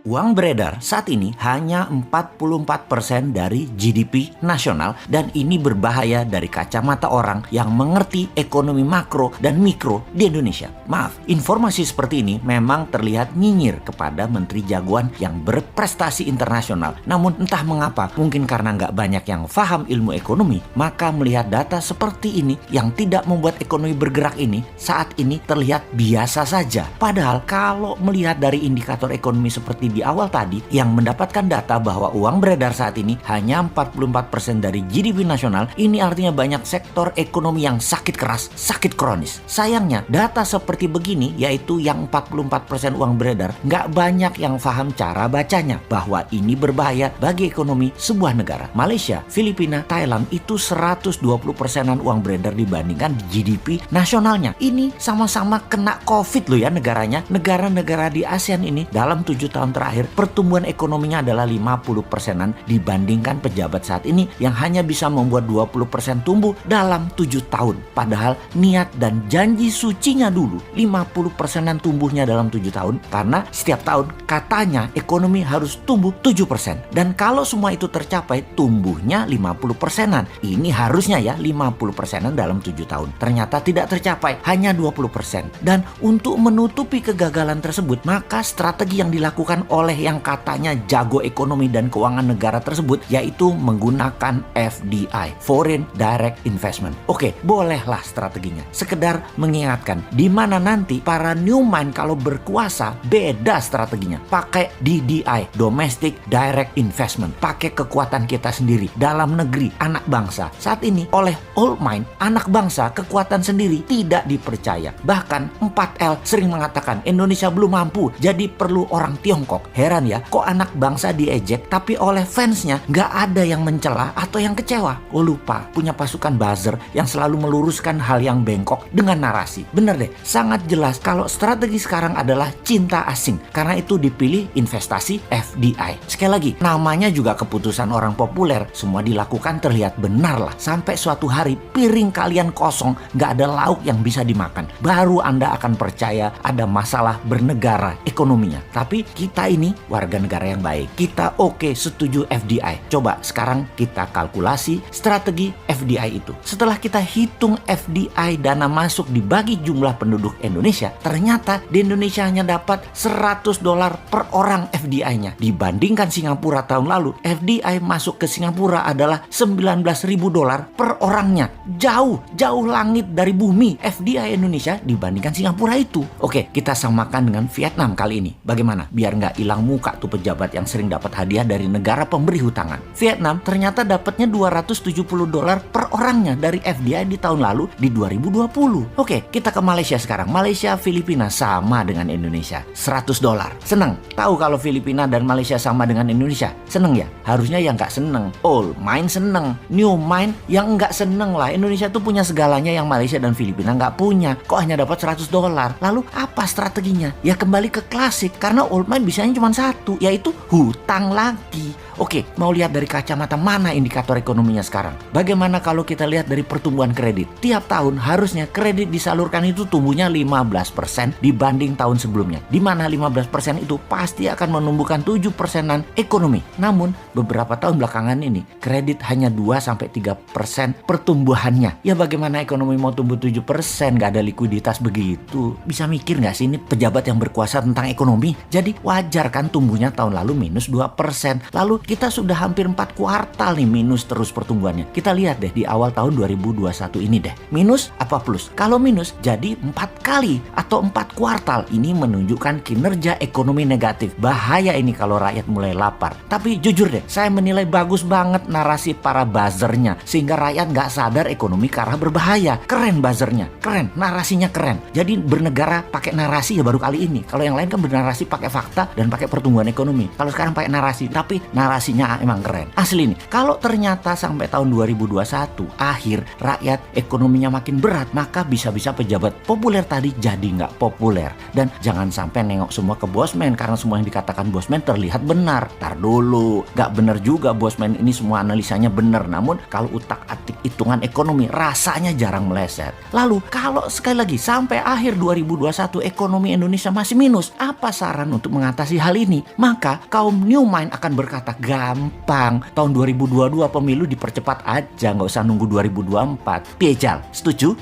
Uang beredar saat ini hanya 44% dari GDP nasional dan ini berbahaya dari kacamata orang yang mengerti ekonomi makro dan mikro di Indonesia. Maaf, informasi seperti ini memang terlihat nyinyir kepada menteri jagoan yang berprestasi internasional. Namun entah mengapa, mungkin karena nggak banyak yang paham ilmu ekonomi, maka melihat data seperti ini yang tidak membuat ekonomi bergerak ini saat ini terlihat biasa saja. Padahal kalau melihat dari indikator ekonomi seperti di awal tadi yang mendapatkan data bahwa uang beredar saat ini hanya 44% dari GDP nasional, ini artinya banyak sektor ekonomi yang sakit keras, sakit kronis. Sayangnya data seperti begini, yaitu yang 44% uang beredar, nggak banyak yang paham cara bacanya bahwa ini berbahaya bagi ekonomi sebuah negara. Malaysia, Filipina, Thailand itu 120%-an uang beredar dibandingkan GDP nasionalnya. Ini sama-sama kena COVID loh ya negaranya. Negara-negara di ASEAN ini dalam 7 tahun terakhir pertumbuhan ekonominya adalah 50%-an dibandingkan pejabat saat ini yang hanya bisa membuat 20% tumbuh dalam 7 tahun. Padahal niat dan janji sucinya dulu 50%-an tumbuhnya dalam 7 tahun karena setiap tahun katanya ekonomi harus tumbuh 7%. Dan kalau semua itu tercapai tumbuhnya 50%-an. Ini harusnya ya 50%-an dalam 7 tahun. Ternyata tidak tercapai, hanya 20%. Dan untuk menutupi kegagalan tersebut, maka strategi yang dilakukan oleh yang katanya jago ekonomi dan keuangan negara tersebut yaitu menggunakan FDI, Foreign Direct Investment. Oke, bolehlah strateginya. Sekedar mengingatkan di mana nanti para new mind kalau berkuasa beda strateginya. Pakai DDI, Domestic Direct Investment. Pakai kekuatan kita sendiri dalam negeri, anak bangsa. Saat ini oleh old mind, anak bangsa kekuatan sendiri tidak dipercaya. Bahkan 4L sering mengatakan Indonesia belum mampu, jadi perlu orang Tiongkok. Heran ya, kok anak bangsa diejek tapi oleh fansnya nggak ada yang mencela atau yang kecewa. Oh lupa, punya pasukan buzzer yang selalu meluruskan hal yang bengkok dengan narasi. Bener deh, sangat jelas kalau strategi sekarang adalah cinta asing. Karena itu dipilih investasi FDI. Sekali lagi, namanya juga keputusan orang populer. Semua dilakukan terlihat benar lah. Sampai suatu hari piring kalian kosong, nggak ada lauk yang bisa dimakan. Baru Anda akan percaya ada masalah bernegara ekonominya. Tapi kita ini warga negara yang baik. Kita oke, setuju FDI. Coba sekarang kita kalkulasi strategi FDI itu. Setelah kita hitung FDI dana masuk dibagi jumlah penduduk Indonesia, ternyata di Indonesia hanya dapat $100 per orang FDI-nya. Dibandingkan Singapura tahun lalu, FDI masuk ke Singapura adalah $19.000 per orangnya. Jauh langit dari bumi FDI Indonesia dibandingkan Singapura itu. Oke, kita samakan dengan Vietnam kali ini. Bagaimana? Biar nggak hilang muka tuh pejabat yang sering dapat hadiah dari negara pemberi hutangan. Vietnam ternyata dapatnya $270 per orangnya dari FDI di tahun lalu di 2020. Oke, kita ke Malaysia sekarang. Malaysia, Filipina sama dengan Indonesia. $100. Seneng? Tahu kalau Filipina dan Malaysia sama dengan Indonesia? Seneng ya? Harusnya yang nggak seneng. Old mind seneng. New mind yang nggak seneng lah. Indonesia tuh punya segalanya yang Malaysia dan Filipina nggak punya. Kok hanya dapat $100? Lalu apa strateginya? Ya kembali ke klasik. Karena old mind bisanya cuma satu, yaitu hutang lagi. Oke, mau lihat dari kacamata mana indikator ekonominya sekarang? Bagaimana kalau kita lihat dari pertumbuhan kredit? Tiap tahun harusnya kredit disalurkan itu tumbuhnya 15% dibanding tahun sebelumnya. Di mana 15% itu pasti akan menumbuhkan 7%-an ekonomi. Namun, beberapa tahun belakangan ini, kredit hanya 2-3% pertumbuhannya. Ya bagaimana ekonomi mau tumbuh 7%? Gak ada likuiditas begitu. Bisa mikir gak sih ini pejabat yang berkuasa tentang ekonomi? Jadi wajar kan tumbuhnya tahun lalu minus 2%. Lalu kita sudah hampir 4 kuartal nih minus terus pertumbuhannya. Kita lihat deh di awal tahun 2021 ini deh. Minus apa plus? Kalau minus jadi 4 kali atau 4 kuartal. Ini menunjukkan kinerja ekonomi negatif. Bahaya ini kalau rakyat mulai lapar. Tapi jujur deh, saya menilai bagus banget narasi para buzzernya. Sehingga rakyat nggak sadar ekonomi ke arah berbahaya. Keren buzzernya, keren. Narasinya keren. Jadi bernegara pakai narasi ya baru kali ini. Kalau yang lain kan bernarasi pakai fakta dan pakai pertumbuhan ekonomi. Kalau sekarang pakai narasi. Tapi narasi narasinya emang keren. Asli nih, kalau ternyata sampai tahun 2021 akhir rakyat ekonominya makin berat, maka bisa-bisa pejabat populer tadi jadi nggak populer. Dan jangan sampai nengok semua ke Bosman karena semua yang dikatakan Bosman terlihat benar. Tar dulu, nggak benar juga Bosman ini semua analisanya benar. Namun kalau utak-atik hitungan ekonomi rasanya jarang meleset. Lalu kalau sekali lagi sampai akhir 2021 ekonomi Indonesia masih minus, apa saran untuk mengatasi hal ini? Maka kaum New Mind akan berkata gampang, tahun 2022 pemilu dipercepat aja, nggak usah nunggu 2024. Piejal, setuju?